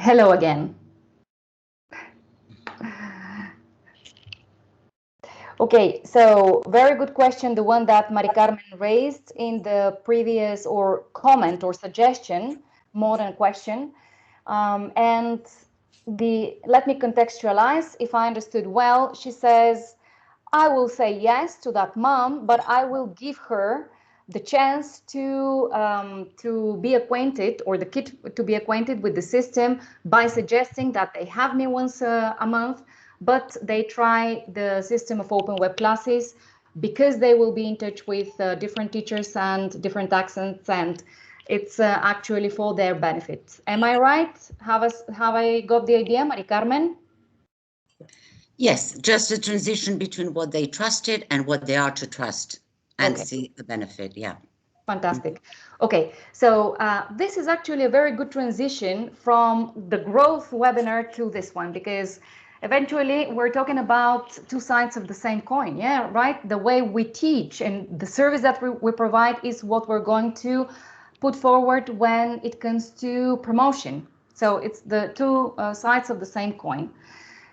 Hello again. Okay, so very good question, the one that Mari Carmen raised in the previous or comment or suggestion, more than question. And let me contextualize. If I understood well, she says, I will say yes to that mom, but I will give her the chance to be acquainted, or the kid to be acquainted with the system by suggesting that they have me once a month, but they try the system of open web classes because they will be in touch with different teachers and different accents, and it's actually for their benefit. Am I right? Have I got the idea, Mari Carmen? Yes, just a transition between what they trusted and what they are to trust, and see the benefit. Yeah. Fantastic. Okay, so this is actually a very good transition from the growth webinar to this one, because eventually we're talking about two sides of the same coin. Yeah, right? The way we teach and the service that we provide is what we're going to put forward when it comes to promotion. So it's the two sides of the same coin.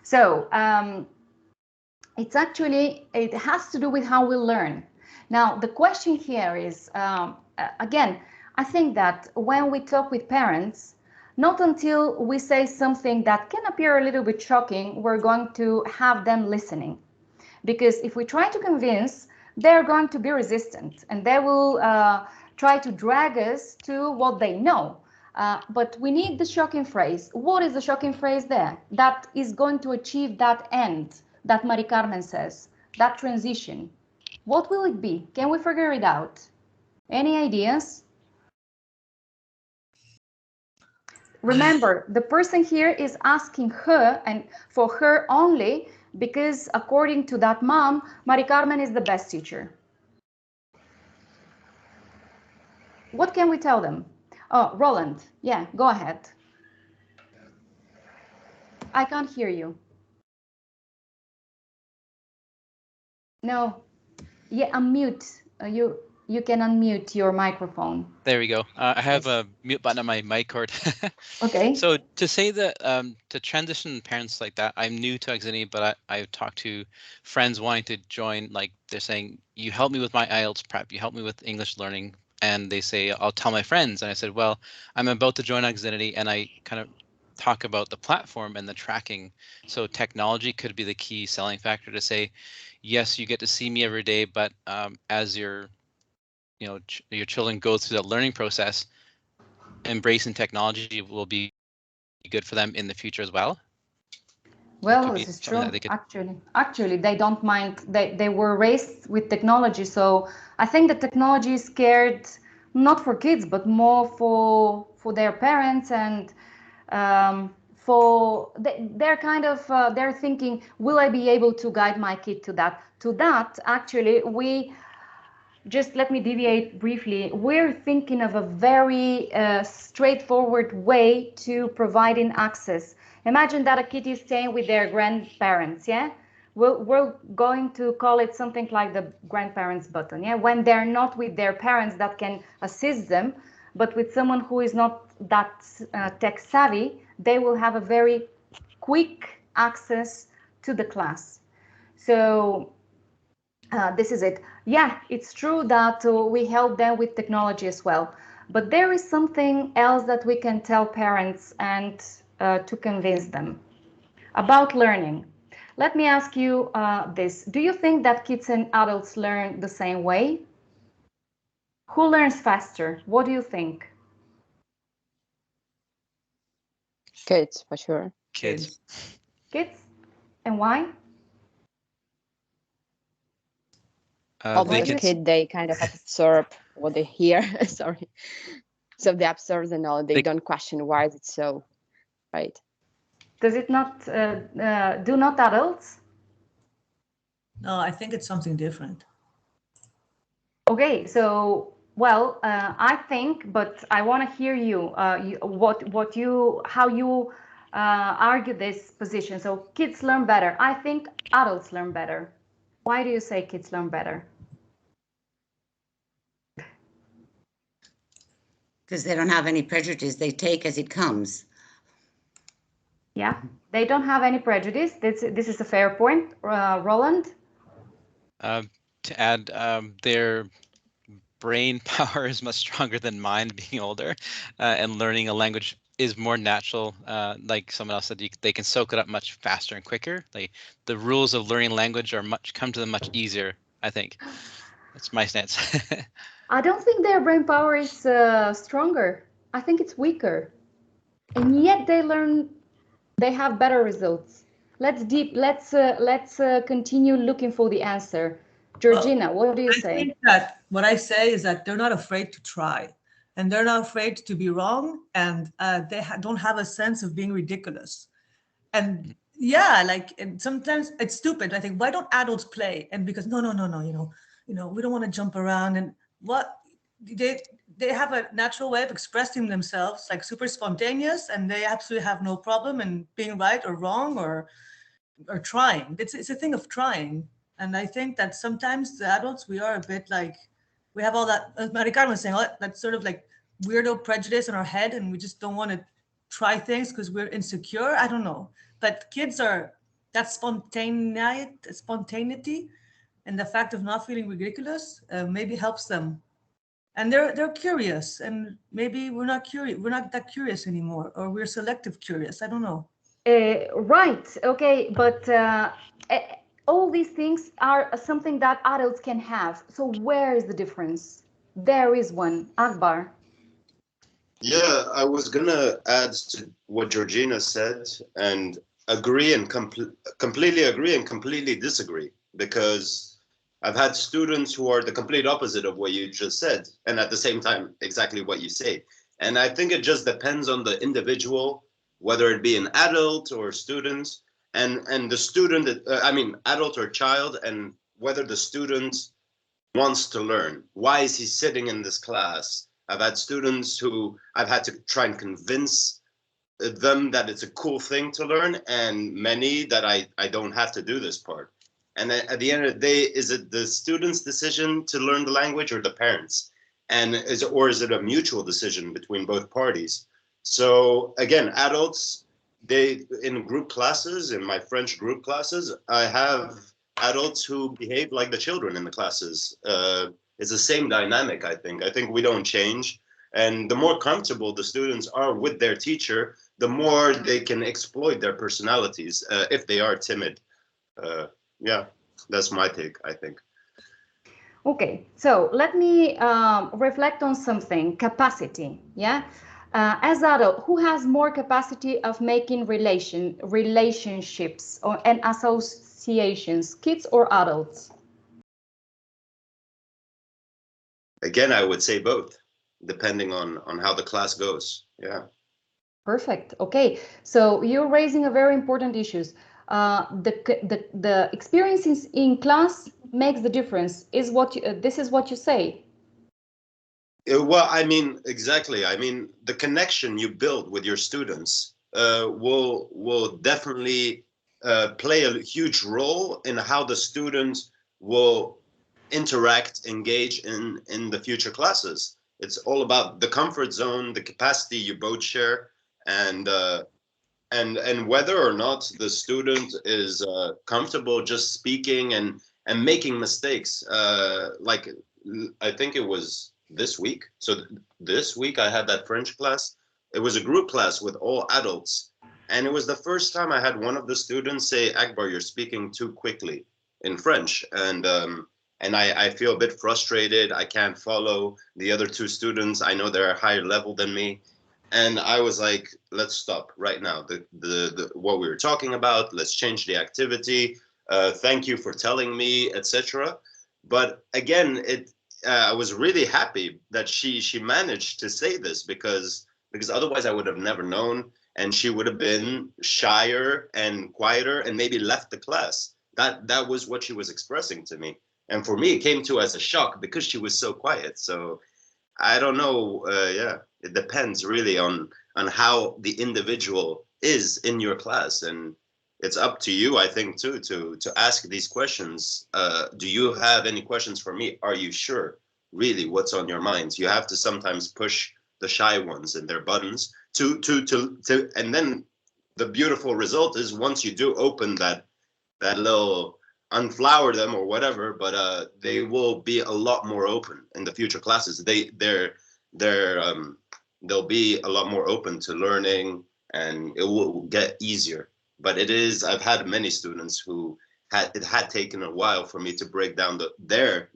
So it has to do with how we learn. Now, the question here is, again, I think that when we talk with parents, not until we say something that can appear a little bit shocking, we're going to have them listening. Because if we try to convince, they're going to be resistant, and they will try to drag us to what they know. But we need the shocking phrase. What is the shocking phrase there that is going to achieve that end that Mari Carmen says, that transition? What will it be? Can we figure it out? Any ideas? Remember, the person here is asking her, and for her only, because according to that mom, Mari Carmen is the best teacher. What can we tell them? Oh, Roland, yeah, go ahead. I can't hear you. No, yeah, unmute. You can unmute your microphone. There we go. I have a mute button on my mic cord. Okay. So to say that to transition parents like that, I'm new to Xfinity, but I've talked to friends wanting to join. Like they're saying, you help me with my IELTS prep, you help me with English learning, and they say I'll tell my friends. And I said, well, I'm about to join Xfinity, and I kind of talk about the platform and the tracking. So technology could be the key selling factor to say, yes, you get to see me every day, but as your children go through the learning process, embracing technology will be good for them in the future as well. Well, this is true. Actually, they don't mind. They were raised with technology, so I think the technology is scared not for kids, but more for their parents, and they're kind of they're thinking, will I be able to guide my kid to that? To that, actually, just let me deviate briefly. We're thinking of a very straightforward way to providing access. Imagine that a kid is staying with their grandparents, yeah? We're going to call it something like the grandparents button, yeah? When they're not with their parents that can assist them, but with someone who is not that tech savvy, they will have a very quick access to the class. So this is it. Yeah, it's true that we help them with technology as well. But there is something else that we can tell parents and to convince them about learning. Let me ask you this. Do you think that kids and adults learn the same way? Who learns faster? What do you think? Kids, for sure. Kids. Kids? And why? As a kid, they kind of absorb what they hear. Sorry. So they absorb the knowledge. They don't question why is it so, right? Does it not, do not adults? No, I think it's something different. Okay, so, well, I think, but I want to hear you, how you argue this position. So kids learn better. I think adults learn better. Why do you say kids learn better? Because they don't have any prejudice. They take as it comes. Yeah, they don't have any prejudice. This is a fair point. Roland? To add, their brain power is much stronger than mine being older, and learning a language is more natural. Like someone else said, they can soak it up much faster and quicker. Like the rules of learning language come to them much easier, I think. That's my stance. I don't think their brain power is stronger. I think it's weaker. And yet they have better results. Let's continue looking for the answer. Georgina, what do you say? I think that what I say is that they're not afraid to try, and they're not afraid to be wrong, and they don't have a sense of being ridiculous. And yeah, like, and sometimes it's stupid. I think, why don't adults play? And because no, we don't want to jump around. And what they have a natural way of expressing themselves, like super spontaneous, and they absolutely have no problem in being right or wrong or trying. It's a thing of trying. And I think that sometimes the adults, we are a bit like, we have all that, as Maricarmen was saying, all that sort of like weirdo prejudice in our head, and we just don't want to try things because we're insecure. I don't know. But kids are, that spontaneity and the fact of not feeling ridiculous maybe helps them. And they're curious, and maybe we're not that curious anymore, or we're selective curious. I don't know. Right. Okay. But all these things are something that adults can have. So where is the difference? There is one. Akbar. Yeah, I was gonna add to what Georgina said and agree and completely agree and completely disagree, because I've had students who are the complete opposite of what you just said, and at the same time exactly what you say. And I think it just depends on the individual, whether it be an adult or student, and the student, adult or child, and whether the student wants to learn. Why is he sitting in this class? I've had students who I've had to try and convince them that it's a cool thing to learn, and many that I don't have to do this part. And at the end of the day, is it the student's decision to learn the language or the parents? And is it a mutual decision between both parties? So again, adults, in group classes, in my French group classes, I have adults who behave like the children in the classes. It's the same dynamic, I think. I think we don't change. And the more comfortable the students are with their teacher, the more they can exploit their personalities if they are timid. Yeah, that's my take, I think. Okay, so let me reflect on something, capacity, yeah? As adult, who has more capacity of making relationships and associations, kids or adults? Again, I would say both, depending on how the class goes, yeah. Perfect, okay. So you're raising a very important issues. The experiences in class makes the difference. This is what you say? Well, I mean, exactly. I mean, the connection you build with your students will definitely play a huge role in how the students will interact, engage in the future classes. It's all about the comfort zone, the capacity you both share, and whether or not the student is comfortable just speaking and making mistakes. Like, I think it was this week. So this week I had that French class. It was a group class with all adults. And it was the first time I had one of the students say, Akbar, you're speaking too quickly in French. And I feel a bit frustrated. I can't follow the other two students. I know they're a higher level than me. And I was like, let's stop right now. The what we were talking about, let's change the activity. Thank you for telling me, etc. But again, I was really happy that she managed to say this, because otherwise I would have never known, and she would have been shyer and quieter and maybe left the class. That was what she was expressing to me. And for me, it came to as a shock because she was so quiet. So I don't know. Yeah, it depends really on how the individual is in your class, and it's up to you, I think, too, to ask these questions. Do you have any questions for me? Are you sure, really, what's on your mind? You have to sometimes push the shy ones and their buttons to and then the beautiful result is once you do open that little unflower them or whatever, but they will be a lot more open in the future classes. They'll be a lot more open to learning, and it will get easier. But I've had many students who it had taken a while for me to break down their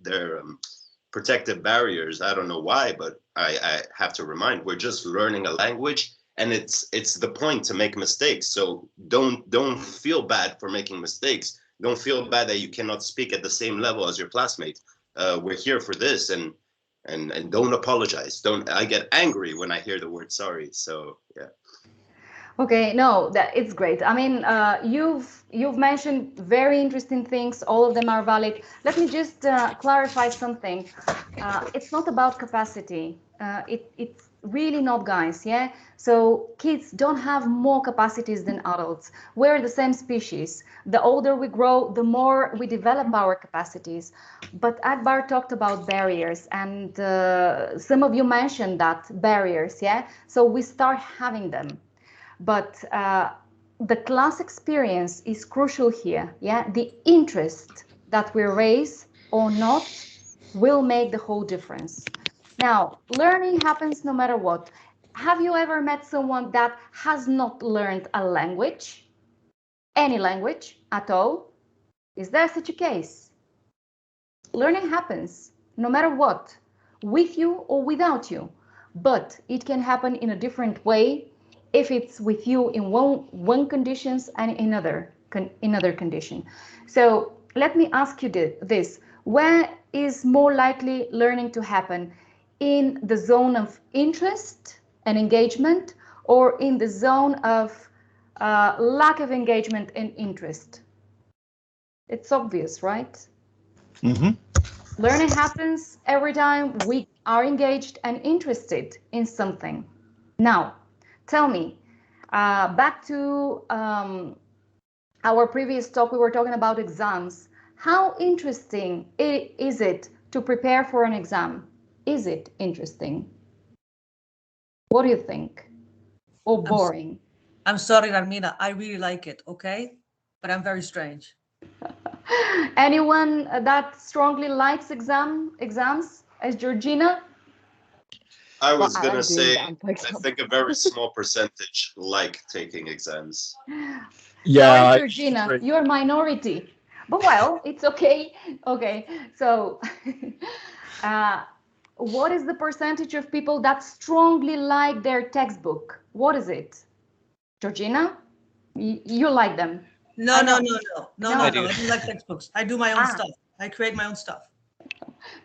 protective barriers. I don't know why, but I have to remind, we're just learning a language, and it's the point to make mistakes. So don't feel bad for making mistakes. Don't feel bad that you cannot speak at the same level as your classmate. We're here for this, and don't apologize. I get angry when I hear the word sorry. So yeah. Okay, no, it's great. I mean, you've mentioned very interesting things. All of them are valid. Let me just clarify something. It's not about capacity. It's really not, guys. Yeah. So kids don't have more capacities than adults. We're the same species. The older we grow, the more we develop our capacities. But Akbar talked about barriers, and some of you mentioned that barriers. Yeah. So we start having them. But the class experience is crucial here. Yeah, the interest that we raise or not will make the whole difference. Now, learning happens no matter what. Have you ever met someone that has not learned a language? Any language at all? Is there such a case? Learning happens no matter what, with you or without you, but it can happen in a different way if it's with you in one conditions and in another condition. So let me ask you this: where is more likely learning to happen? In the zone of interest and engagement, or in the zone of lack of engagement and interest? It's obvious, right? Mm-hmm. Learning happens every time we are engaged and interested in something. Now, tell me, back to our previous talk, we were talking about exams. How interesting is it to prepare for an exam? Is it interesting? What do you think? Or boring? I'm sorry, Armina. I really like it, okay? But I'm very strange. Anyone that strongly likes exams, as Georgina? I was going to say, I think a very small percentage like taking exams. Yeah, sorry, Georgina, you're a minority. But well, it's okay. Okay, so what is the percentage of people that strongly like their textbook? What is it? Georgina, you like them? No. I don't like textbooks. I do my own stuff. I create my own stuff.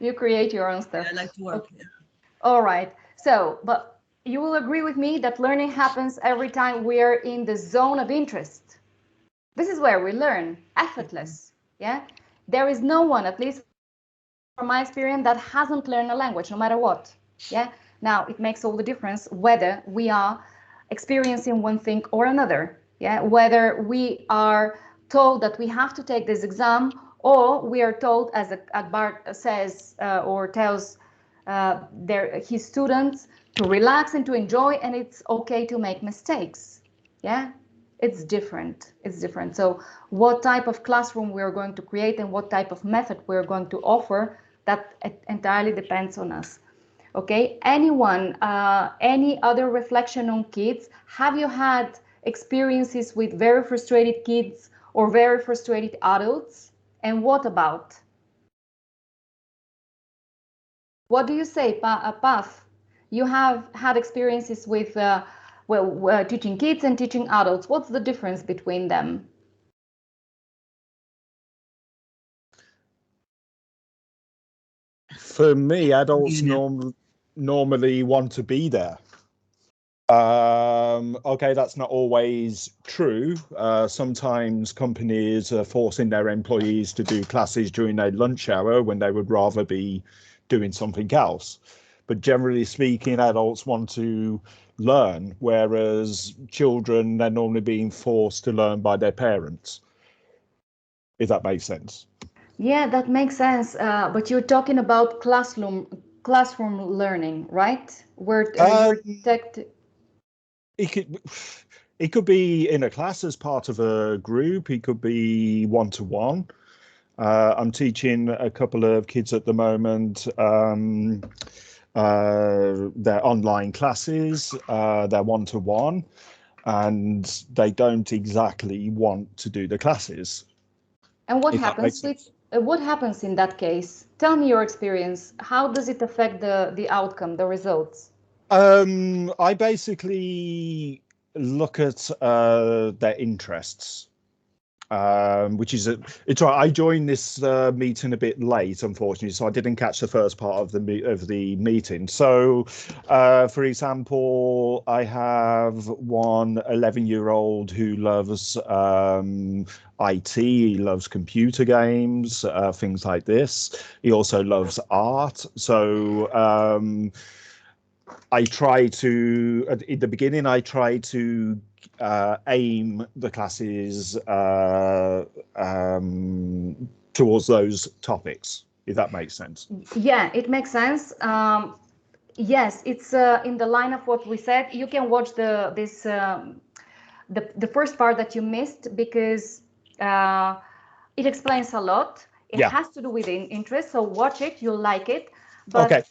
You create your own stuff. Yeah, I like to work. Okay. All right. So, but you will agree with me that learning happens every time we're in the zone of interest. This is where we learn, effortless. Yeah. There is no one, at least from my experience, that hasn't learned a language, no matter what. Yeah. Now it makes all the difference whether we are experiencing one thing or another. Yeah. Whether we are told that we have to take this exam, or we are told, as Akbar says or tells his students, to relax and to enjoy, and it's okay to make mistakes. Yeah, it's different. It's different. So what type of classroom we are going to create and what type of method we're going to offer, that entirely depends on us. Okay, anyone, any other reflection on kids? Have you had experiences with very frustrated kids or very frustrated adults? And what about? What do you say, Paf? You have had experiences with teaching kids and teaching adults. What's the difference between them? For me, adults normally want to be there. Okay, that's not always true. Sometimes companies are forcing their employees to do classes during their lunch hour when they would rather be doing something else. But generally speaking, adults want to learn, whereas children, they're normally being forced to learn by their parents, if that makes sense. Yeah, that makes sense. But you're talking about classroom learning, right? Where It could be in a class as part of a group. It could be one-to-one. I'm teaching a couple of kids at the moment. They're online classes. They're one-to-one, and they don't exactly want to do the classes. And what happens with what happens in that case? Tell me your experience. How does it affect the outcome, the results? I basically look at their interests, which is it's right. I joined this meeting a bit late, unfortunately, so I didn't catch the first part of the meeting. So, for example, I have one 11-year-old who loves IT. He loves computer games, things like this. He also loves art. So. I try to, in the beginning, I try to aim the classes towards those topics, if that makes sense. Yeah, it makes sense. Yes, it's in the line of what we said. You can watch the first part that you missed, because it explains a lot. It has to do with interest, so watch it, you'll like it. But okay.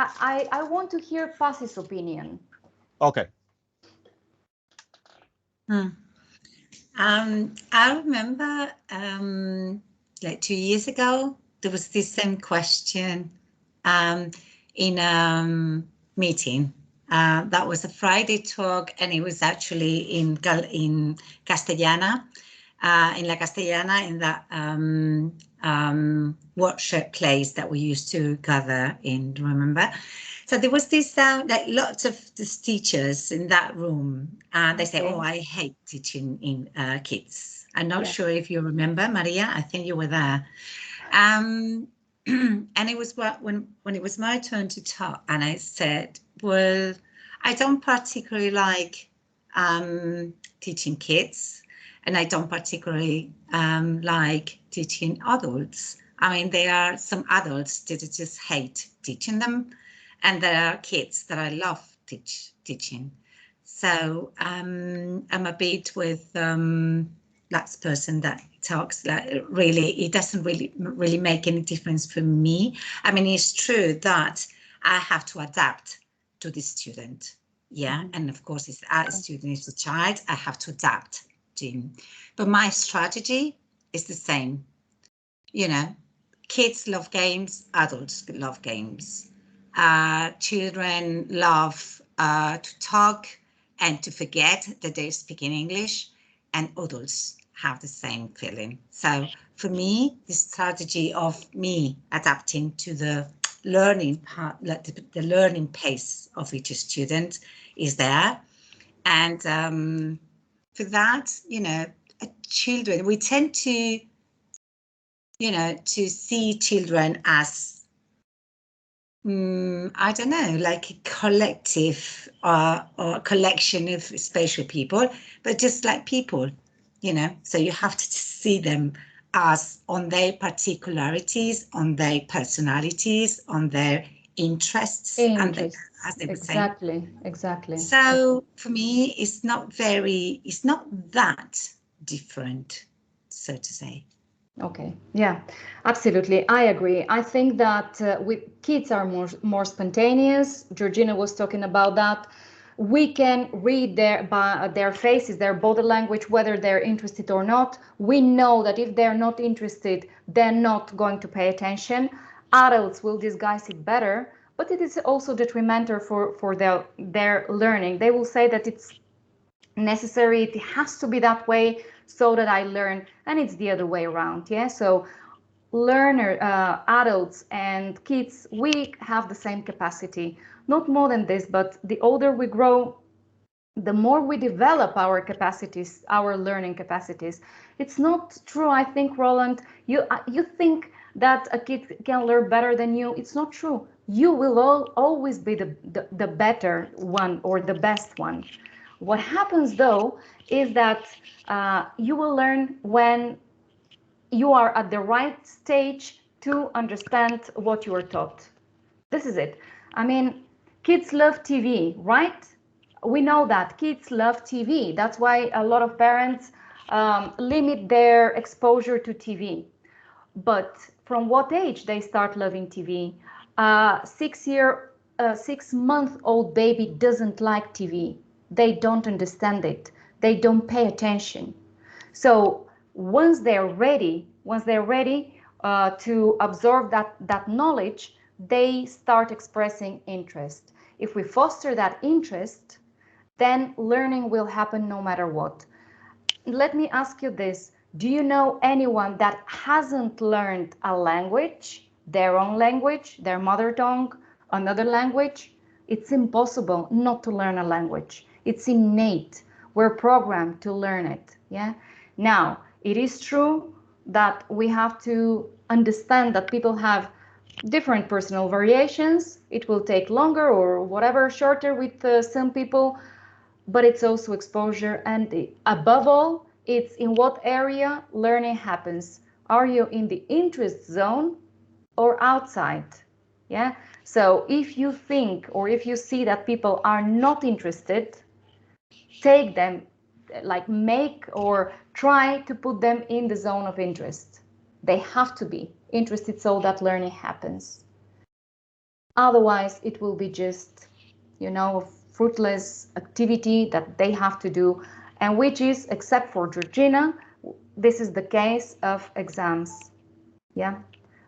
I want to hear Pasi's opinion. Okay. I remember like 2 years ago, there was this same question in a meeting. That was a Friday talk, and it was actually in Castellana, in La Castellana, in that workshop place that we used to gather in, remember? So there was this, like lots of these teachers in that room, and they say, oh, I hate teaching in kids. I'm not sure if you remember, Maria, I think you were there. And it was when it was my turn to talk, and I said, well, I don't particularly like teaching kids, and I don't particularly like teaching adults. I mean, there are some adults that just hate teaching them, and there are kids that I love teaching. So I'm a bit with that person that talks, like, really, it doesn't really make any difference for me. I mean, it's true that I have to adapt to the student. Yeah, and of course, if a student is a child, I have to adapt to him. But my strategy is the same. You know, kids love games, adults love games. Children love to talk and to forget that they're speaking English, and adults have the same feeling. So for me, the strategy of me adapting to the learning part, like the learning pace of each student is there. And for that, you know, children, we tend to, you know, to see children as, I don't know, like a collective or a collection of special people, but just like people, you know, so you have to see them as on their particularities, on their personalities, on their interests. And they, as they were saying. Exactly. So for me, it's not that different, so to say. Okay, yeah, absolutely. I agree. I think that kids are more spontaneous. Georgina was talking about that. We can read their faces, their body language, whether they're interested or not. We know that if they're not interested, they're not going to pay attention. Adults will disguise it better, but it is also detrimental for their learning. They will say that it's necessary, it has to be that way so that I learn, and it's the other way around. Yeah, so adults and kids, we have the same capacity, not more than this, but the older we grow, the more we develop our capacities, our learning capacities. It's not true, I think, Roland, you think that a kid can learn better than you. It's not true. You will always be the better one or the best one. What happens, though, is that you will learn when you are at the right stage to understand what you are taught. This is it. I mean, kids love TV, right? we know that kids love TV. That's why a lot of parents limit their exposure to TV. But from what age they start loving TV? 6-month-old baby doesn't like TV. They don't understand it. They don't pay attention. So once they're ready to absorb that knowledge, they start expressing interest. If we foster that interest, then learning will happen no matter what. Let me ask you this. Do you know anyone that hasn't learned a language, their own language, their mother tongue, another language? It's impossible not to learn a language. It's innate. We're programmed to learn it. Yeah. Now, it is true that we have to understand that people have different personal variations. It will take longer or whatever, shorter with some people, but it's also exposure. And above all, it's in what area learning happens. Are you in the interest zone or outside? Yeah. So if you think or if you see that people are not interested, take them, like make or try to put them in the zone of interest. They have to be interested so that learning happens. Otherwise, it will be just, a fruitless activity that they have to do, and which is, except for Georgina, this is the case of exams. Yeah,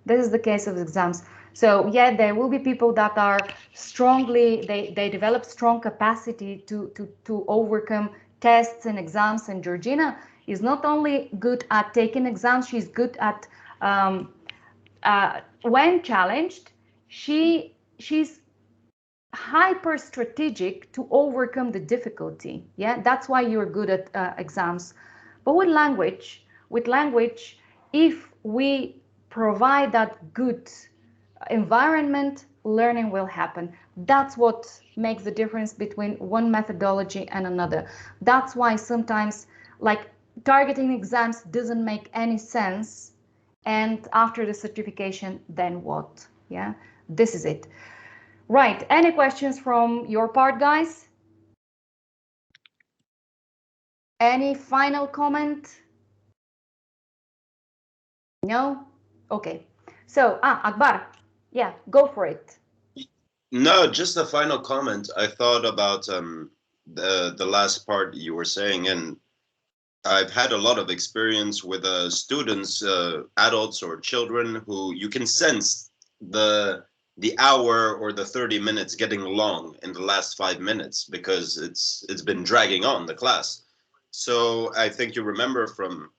this is the case of exams. So yeah, there will be people that are strongly, they develop strong capacity to overcome tests and exams. And Georgina is not only good at taking exams, she's good at, when challenged, she's hyper strategic to overcome the difficulty. Yeah, that's why you're good at exams. But with language, if we provide that good environment, learning will happen. That's what makes the difference between one methodology and another. That's why sometimes, like, targeting exams doesn't make any sense. And after the certification, then what? Yeah, this is it. Right. Any questions from your part, guys? Any final comment? No? Okay. So, Akbar, yeah, go for it. No, just a final comment. I thought about the last part you were saying, and I've had a lot of experience with students, adults or children, who you can sense the hour or the 30 minutes getting long in the last 5 minutes because it's been dragging on the class. So I think you remember from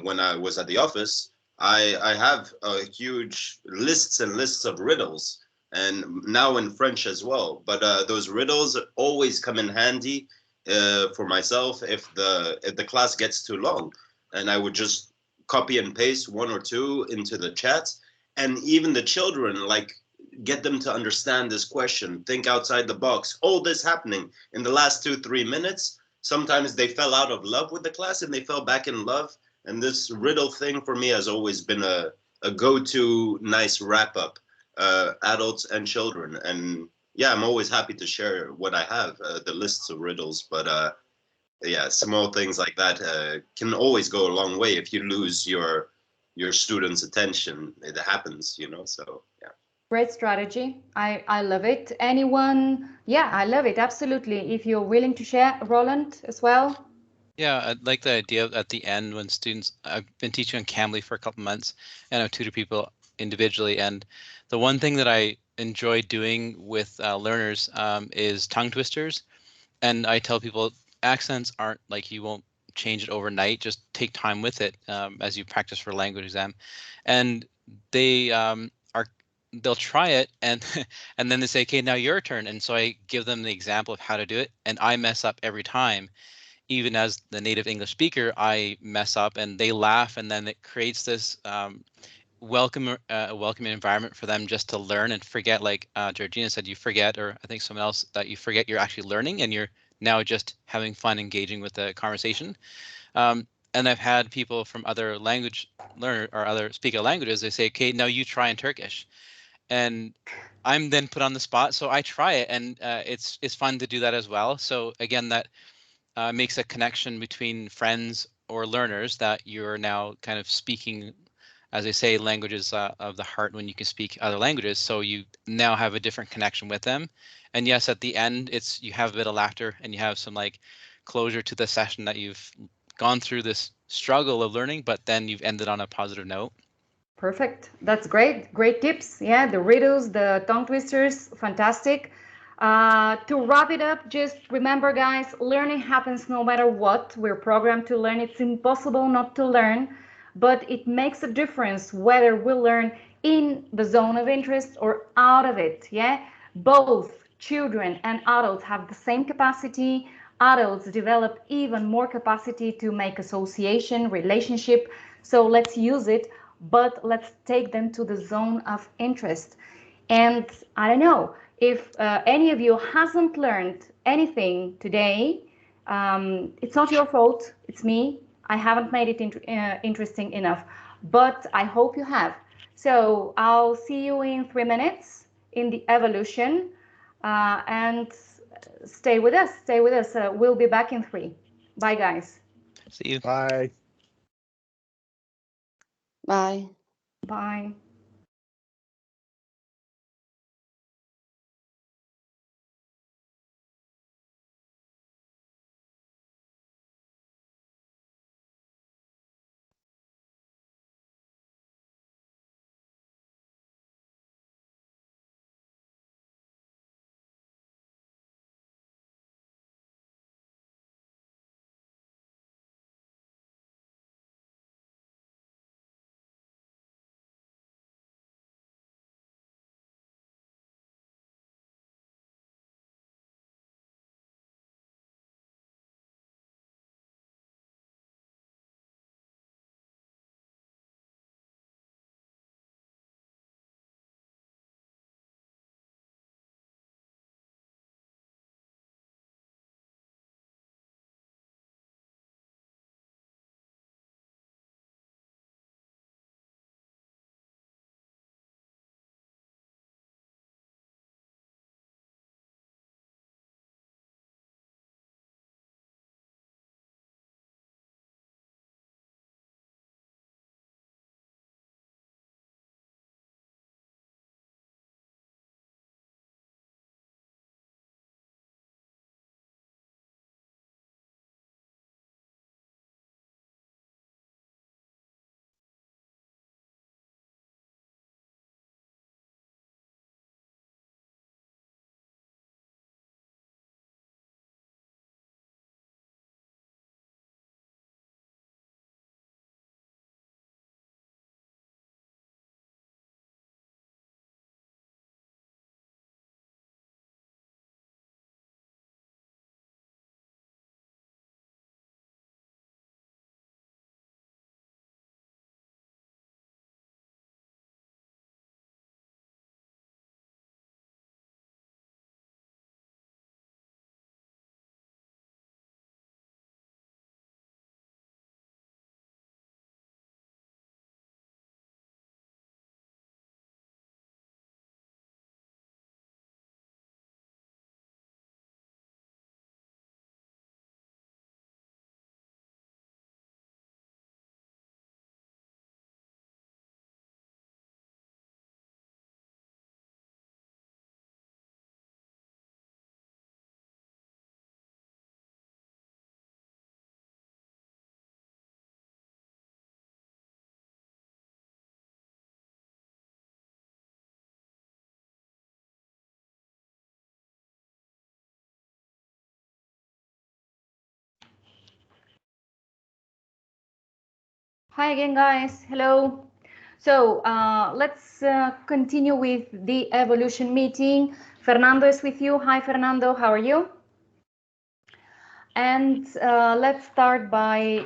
when I was at the office, I have a huge lists and lists of riddles, and now in French as well. But those riddles always come in handy for myself if the class gets too long, and I would just copy and paste one or two into the chat, and even the children, like, get them to understand this question, think outside the box. All this happening in the last 2-3 minutes. Sometimes they fell out of love with the class and they fell back in love. And this riddle thing for me has always been a go-to nice wrap up, adults and children. And yeah, I'm always happy to share what I have, the lists of riddles. But yeah, small things like that can always go a long way if you lose your students' attention. It happens, so yeah. Great strategy. I love it. Anyone? Yeah, I love it. Absolutely. If you're willing to share, Roland, as well. Yeah, I like the idea at the end when students, I've been teaching on Cambly for a couple months and I've tutored people individually. And the one thing that I enjoy doing with learners is tongue twisters. And I tell people accents aren't like, you won't change it overnight, just take time with it as you practice for a language exam. And they'll try it and and then they say, okay, now your turn. And so I give them the example of how to do it. And I mess up every time. Even as the native English speaker, I mess up and they laugh, and then it creates this welcoming environment for them just to learn and forget, like Georgina said, you forget, or I think someone else, that you forget you're actually learning and you're now just having fun engaging with the conversation. And I've had people from other language learner or other speaker languages, they say, okay, now you try in Turkish. And I'm then put on the spot. So I try it, and it's fun to do that as well. So again, that makes a connection between friends or learners that you're now kind of speaking, as they say, languages of the heart when you can speak other languages. So you now have a different connection with them. And yes, at the end, you have a bit of laughter and you have some like closure to the session that you've gone through this struggle of learning, but then you've ended on a positive note. Perfect. That's great. Great tips. Yeah, the riddles, the tongue twisters, fantastic. To wrap it up, just remember, guys, learning happens no matter what. We're programmed to learn. It's impossible not to learn, but it makes a difference whether we learn in the zone of interest or out of it. Yeah, both children and adults have the same capacity. Adults develop even more capacity to make association, relationship. So let's use it, but let's take them to the zone of interest. And I don't know if any of you hasn't learned anything today. It's not your fault. It's me. I haven't made it interesting enough, but I hope you have. So I'll see you in 3 minutes in the evolution, and stay with us. Stay with us. We'll be back in 3. Bye, guys. See you. Bye. Bye. Bye. Hi again, guys. Hello. So let's continue with the evolution meeting. Fernando is with you. Hi, Fernando. How are you? And let's start by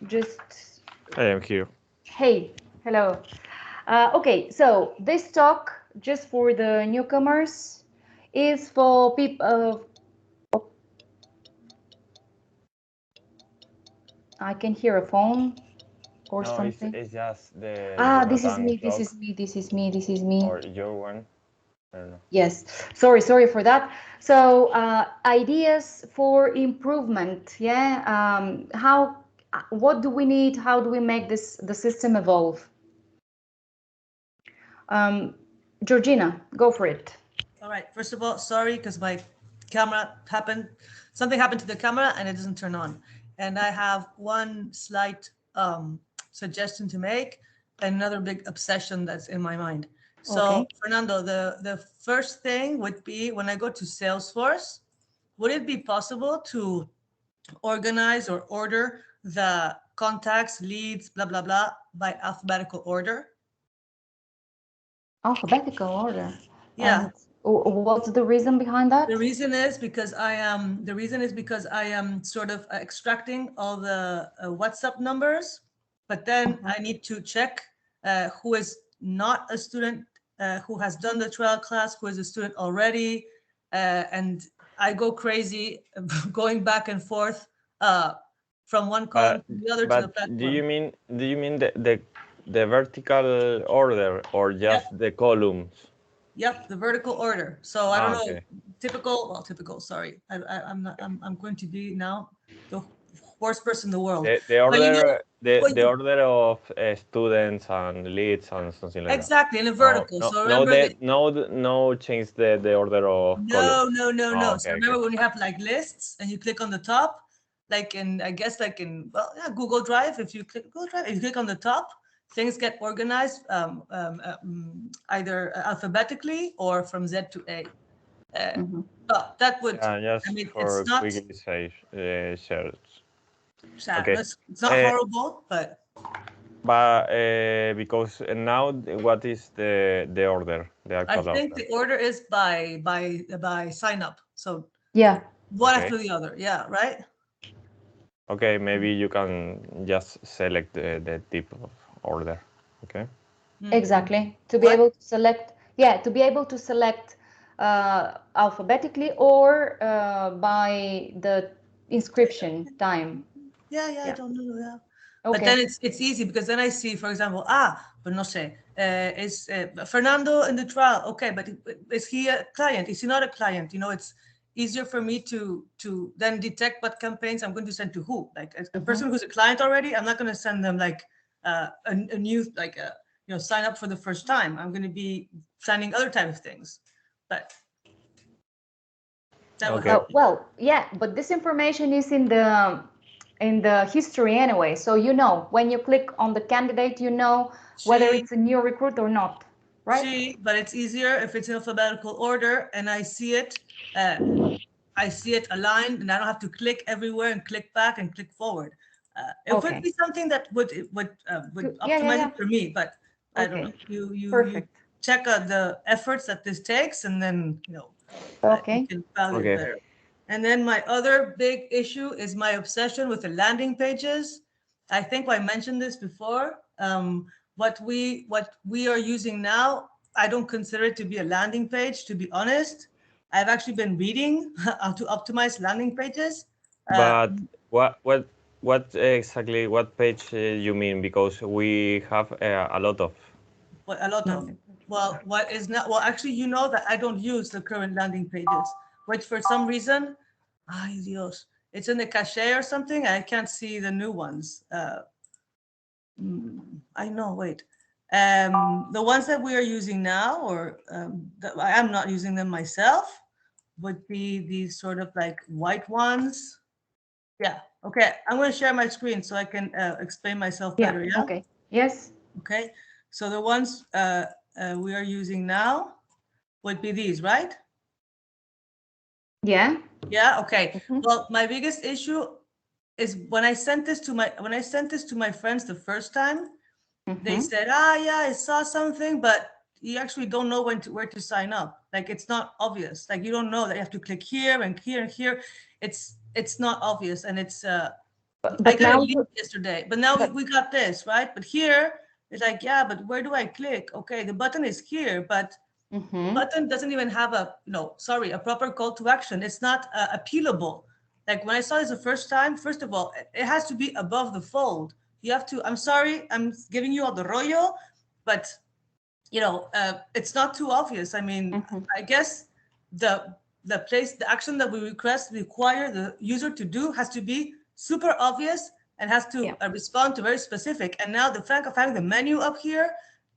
just... Hey, I'm Q. Hey, hello. Okay, so this talk, just for the newcomers, is for people... I can hear a phone. or no, something? it's just the This is Jonathan me, this clock, is me, this is me, this is me. or your one. I don't know. Yes, sorry for that. So ideas for improvement, yeah. What do we need? How do we make the system evolve? Georgina, go for it. All right. First of all, sorry, because my camera something happened to the camera and it doesn't turn on. And I have one slight suggestion to make, and another big obsession that's in my mind. So Okay. Fernando, the first thing would be when I go to Salesforce, would it be possible to organize or order the contacts, leads, blah, blah, blah, by alphabetical order? Alphabetical order. Yeah. And what's the reason behind that? The reason is because I am sort of extracting all the WhatsApp numbers, but then I need to check who is not a student, who has done the trial class, who is a student already, and I go crazy going back and forth from one column to the other to the platform. Do you mean the vertical order or just the columns? Yep, the vertical order. So I don't know, typical. Sorry, I'm going to be now the worst person in the world. The order, you know, the order of students and leads and something like exactly, that. in a vertical. No, so remember no, change the order of columns. No. Oh, So remember when you have like lists and you click on the top, like in, I guess like in, well, yeah, Google Drive. If you click Google Drive, if you click on the top, things get organized either alphabetically or from Z to A. But that would, just I mean, for it's not quickly search. sad. Okay. It's not horrible, but because now what is the order? The actual I think order? the order is by sign up. So yeah, one after the other. Yeah, right. Okay, maybe you can just select the type of order. Okay. exactly. To be able to select, to be able to select alphabetically or by the inscription time. Yeah, I don't know. Yeah. Okay. But then it's easy because then I see, for example, but no sé, is Fernando in the trial? Okay, but is he a client? Is he not a client? You know, it's easier for me to then detect what campaigns I'm going to send to who. Like a person who's a client already, I'm not going to send them like a new, like sign up for the first time. I'm going to be sending other type of things. But that would help. Well, yeah, but this information is in the history anyway. So when you click on the candidate, whether it's a new recruit or not, right? But it's easier if it's in alphabetical order and I see it. I see it aligned, and I don't have to click everywhere and click back and click forward. It would be something that would optimize it for me, but I don't know. You check out the efforts that this takes, and then you can value it better. And then my other big issue is my obsession with the landing pages. I think I mentioned this before. What we are using now, I don't consider it to be a landing page, to be honest. I've actually been reading how to optimize landing pages. But what exactly, what page you mean? Because we have a lot of. Well, what is not, well, actually, that I don't use the current landing pages, which for some reason, ay Dios, it's in the cache or something. I can't see the new ones. I know, wait. The ones that we are using now, or that I am not using them myself, would be these sort of like white ones. Yeah. Okay. I'm going to share my screen so I can explain myself better. Yeah. Okay. Yes. Okay. So the ones we are using now would be these, right? Yeah. Yeah. Okay. Well, my biggest issue is when I sent this to my friends the first time, they said, yeah, I saw something, but you actually don't know where to sign up. Like, it's not obvious. Like, you don't know that you have to click here and here and here. It's not obvious. And it's, I got a link yesterday, but now we got this, right? But here it's like, yeah, but where do I click? Okay, the button is here, but the button doesn't even have a proper call to action. It's not appealable. Like when I saw this the first time, first of all, it has to be above the fold. You have to, I'm sorry, I'm giving you all the rollo, but you know, it's not too obvious. I mean, I guess the action that we require the user to do has to be super obvious and has to respond to very specific. And now the fact of having the menu up here,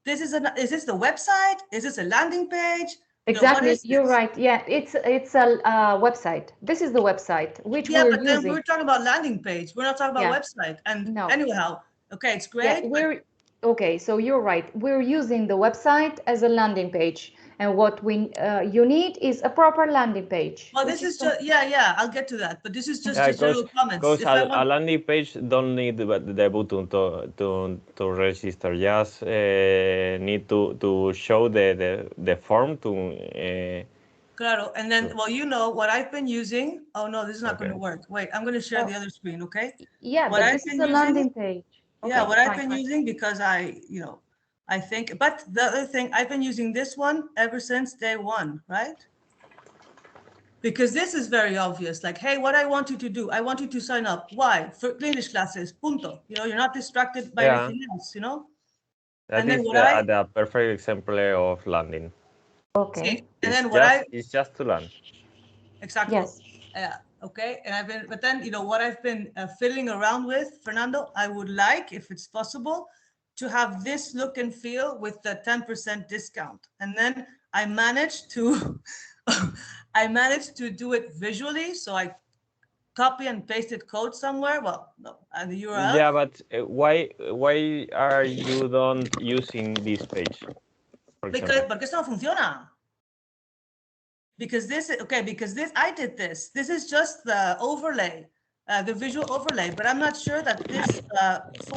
is this the website? Is this a landing page? Exactly, you're right. Yeah, it's a website. This is the website which we're using. Then we're talking about landing page. We're not talking about website. And anyhow, okay, it's great. Yeah, okay. So you're right. We're using the website as a landing page, and what you need is a proper landing page. Well, this is just I'll get to that. But this is just general comments. Because a landing page don't need the button to register. Just need to show the form to. Claro, and then well, you know what I've been using. Oh no, this is not going to work. Wait, I'm going to share the other screen. Okay. Yeah, but this is a landing page. Okay, yeah, what I've been using because I think, but the other thing, I've been using this one ever since day one, right? Because this is very obvious. Like, hey, what I want you to do, I want you to sign up. Why? For English classes, punto. You know, you're not distracted by anything else, you know? That is the perfect example of landing. Okay. See, and then it's just to learn. Exactly. Yes. Okay, and but then, you know, what I've been fiddling around with, Fernando, I would like, if it's possible, to have this look and feel with the 10% discount. And then I managed to, do it visually. So I copy and pasted code somewhere. Well, no, and the URL. Yeah, but why are you not using this page? Porque esto no funciona. Because this, I did this. This is just the overlay, the visual overlay, but I'm not sure that this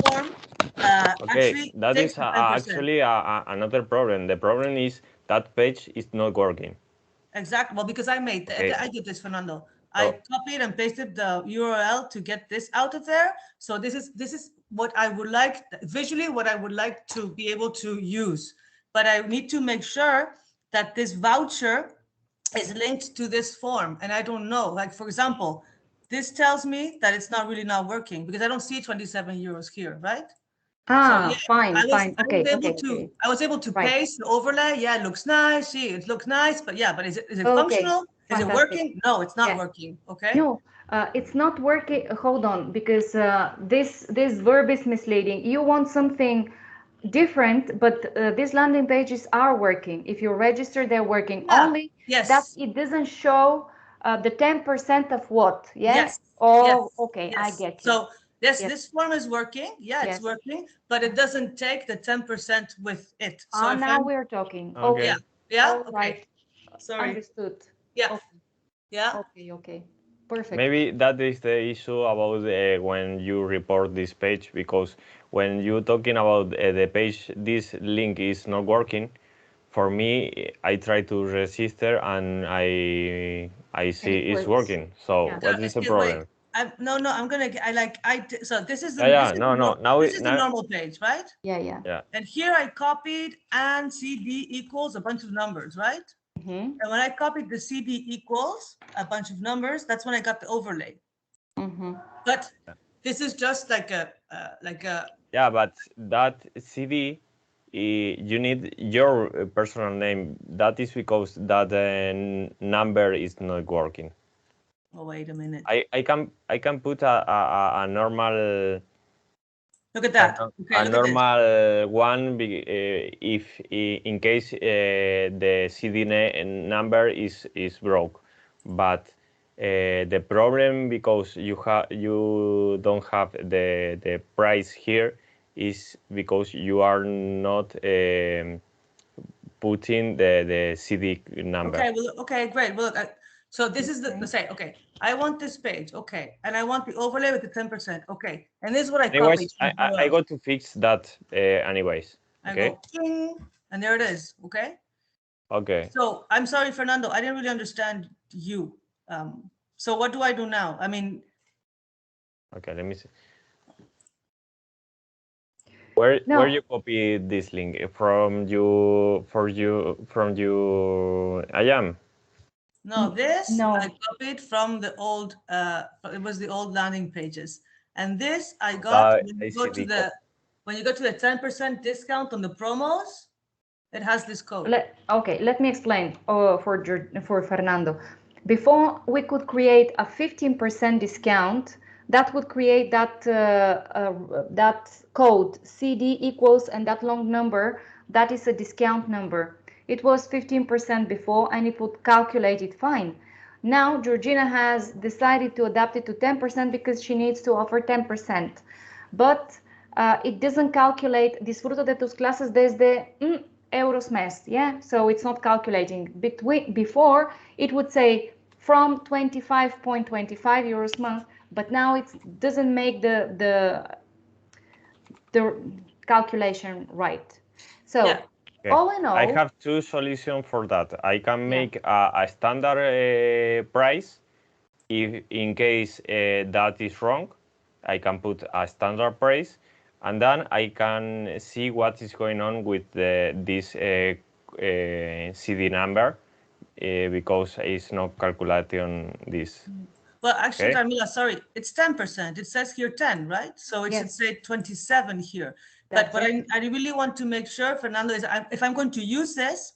form actually that is actually another problem. The problem is that page is not working. Exactly. Well, because I did this, Fernando. I copied and pasted the URL to get this out of there. So this is what I would like visually, what I would like to be able to use. But I need to make sure that this voucher is linked to this form. And I don't know, like, for example, this tells me that it's not really not working because I don't see 27 euros here, right? Fine. Okay. I was able to paste the overlay. Yeah, it looks nice. See, it looks nice, but is it functional? Is it working? No, it's not working. Okay. No, it's not working. Hold on, because this verb is misleading. You want something different, but these landing pages are working. If you register, they're working. Only that it doesn't show the 10% of what. Yes. Okay, I get you. So this form is working. It's working, but it doesn't take the 10% with it. So now we're talking. Okay. Yeah. Okay. Right. Sorry. Understood. Yeah. Okay. Yeah. Okay. Perfect. Maybe that is the issue about when you report this page, because when you're talking about the page, this link is not working. For me, I try to register and I see it's working. So what is the problem? So this is the normal page, right? Yeah. And here I copied and CD equals a bunch of numbers, right? And when I copied the CD equals a bunch of numbers, that's when I got the overlay. But this is just like a yeah, but that CD, you need your personal name. That is because that number is not working. Oh, wait a minute. I can put a normal. Look at that. A normal one, if in case the CD number is broke, but the problem because you don't have the price here is because you are not putting the CD number. Okay, great. Well, look, so this is the say. Okay, I want this page. Okay, and I want the overlay with the 10%. Okay, and this is what I copied. I got to fix that anyways. Okay. I go ding, and there it is. Okay. Okay. So I'm sorry, Fernando. I didn't really understand you. So what do I do now? I mean. Okay, let me see. Where you copy this link from you I am. No, I copied from the old, it was the old landing pages. And this I got when I you go see to the when you go to the 10% discount on the promos, it has this code. Okay, let me explain for Fernando. Before we could create a 15% discount, that would create that code CD equals and that long number, that is a discount number. It was 15% before and it would calculate it fine. Now Georgina has decided to adapt it to 10% because she needs to offer 10%. But it doesn't calculate, disfruto de tus clases desde euros mes, yeah? So it's not calculating. Before, it would say from 25.25 euros month, but now it doesn't make the calculation right. So yeah. all in all, I have two solutions for that. I can make a standard price. If in case that is wrong, I can put a standard price, and then I can see what is going on with this CD number because it's not calculating this. Well, actually, Carmela, sorry, it's 10%. It says here 10, right? So it should say 27 here. But what I really want to make sure, Fernando, is if I'm going to use this,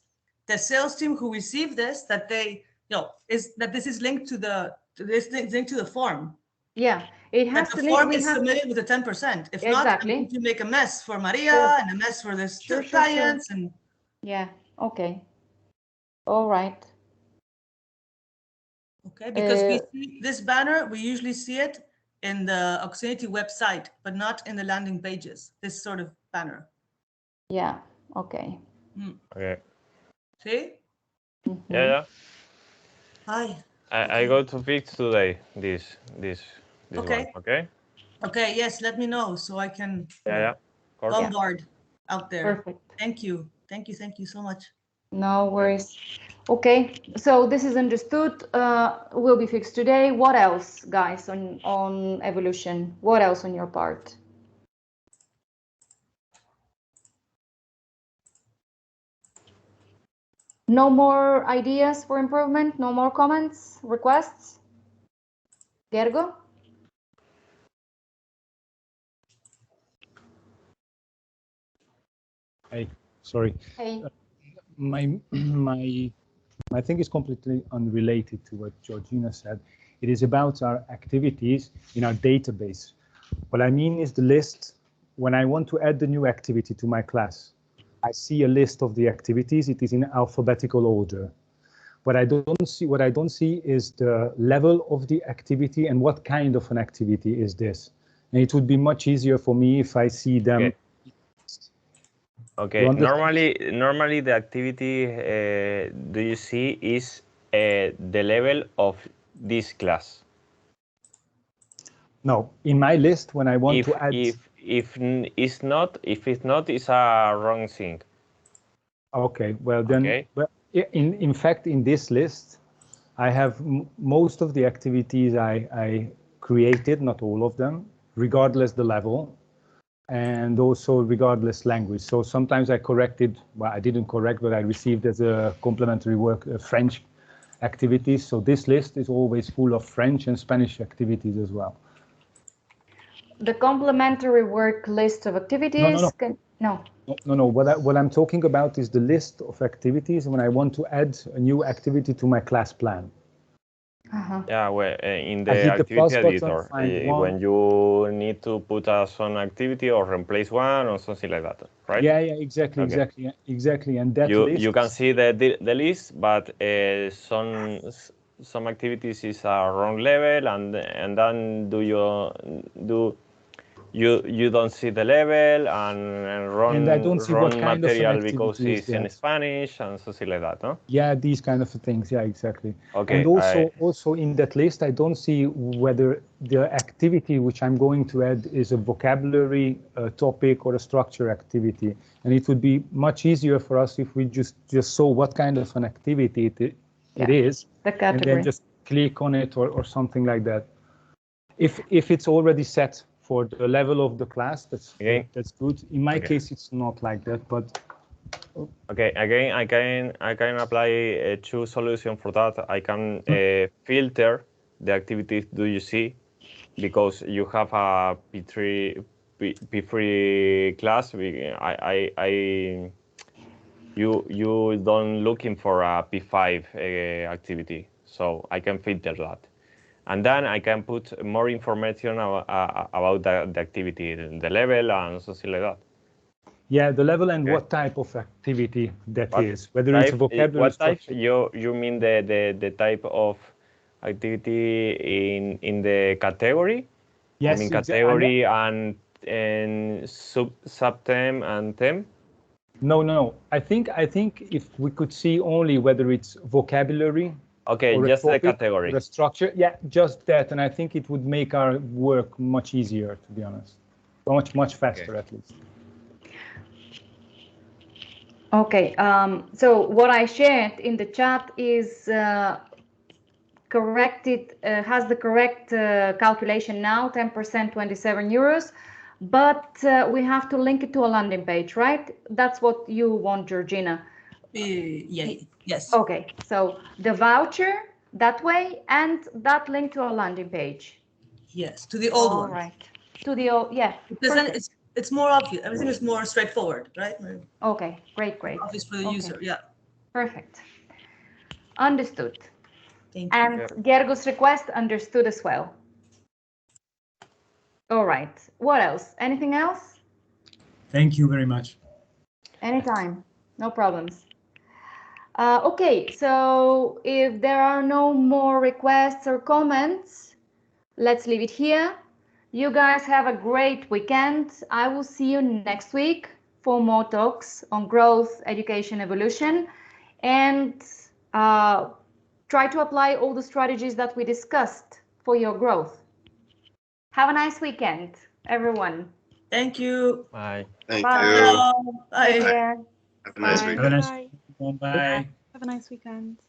the sales team who received this, that they, that this is linked to the form. Yeah, it has that the form is submitted with the 10%. If not, I'm going to make a mess for Maria and a mess for the clients. And yeah, okay. All right. Okay, because we see this banner, we usually see it in the Oxinity website, but not in the landing pages, this sort of banner. Yeah, okay. Okay. See? Yeah. Hi. I go to fix today this okay. one, okay? Okay, yes, let me know so I can bombard out there. Perfect. Thank you. Thank you so much. No worries. Okay, so this is understood, will be fixed today. What else, guys, on evolution? What else on your part? No more ideas for improvement? No more comments, requests? Gergo? Hey, sorry. Hey. My thing is completely unrelated to what Georgina said. It is about our activities in our database. What I mean is the list. When I want to add the new activity to my class, I see a list of the activities. It is in alphabetical order. What I don't see is the level of the activity and what kind of an activity is this. And it would be much easier for me if I see them. Okay. Normally the activity do you see is the level of this class? No, in my list when I want to add. If it's not, it's a wrong thing. Okay. Well then. Okay. Well, in fact, in this list, I have most of the activities I created, not all of them, regardless the level. And also regardless language. So sometimes I corrected, well, I didn't correct, but I received as a complementary work French activities. So this list is always full of French and Spanish activities as well. The complementary work list of activities? No. What I'm talking about is the list of activities when I want to add a new activity to my class plan. Yeah, well, in the activity editor, when you need to put some activity or replace one or something like that, right? Yeah, exactly. And that list, you can see the list, but some activities is a wrong level, and then you don't see the level and wrong material because it's in Spanish and something like that, no? Yeah, these kind of things. Yeah, exactly. Okay. And also in that list, I don't see whether the activity which I'm going to add is a vocabulary topic or a structure activity. And it would be much easier for us if we just saw what kind of an activity it is, and then just click on it or something like that. If it's already set for the level of the class, that's good. In my case, it's not like that, but. Okay, again, I can apply two solutions for that. I can filter the activities do you see because you have a P3 class. You don't looking for a P5 activity, so I can filter that. And then I can put more information about the activity, the level and something like that. Yeah, the level and what type of activity that is, whether type, it's a vocabulary what type? structure. You mean the type of activity in the category? Yes, I mean category and subtem and them. No. I think if we could see only whether it's vocabulary. Okay, or just a topic, the category. The structure, yeah, just that, and I think it would make our work much easier, to be honest, much faster at least. Okay, so what I shared in the chat is corrected, has the correct calculation now, 10%, 27 euros, but we have to link it to a landing page, right? That's what you want, Georgina. Yeah, yes. Okay, so the voucher that way and that link to a landing page. Yes, to the old one. All right, to the old, yeah. Because then it's more obvious. Everything is more straightforward, right? Okay, great. Obvious for the user, yeah. Perfect. Understood. Thank you. And Gergo's request understood as well. All right. What else? Anything else? Thank you very much. Anytime. No problems. Okay, so if there are no more requests or comments, let's leave it here. You guys have a great weekend. I will see you next week for more talks on growth, education, evolution, and try to apply all the strategies that we discussed for your growth. Have a nice weekend, everyone. Thank you. Bye. Thank Bye. you. Bye. Take care. Have a nice Bye. weekend. Bye. Have a nice weekend.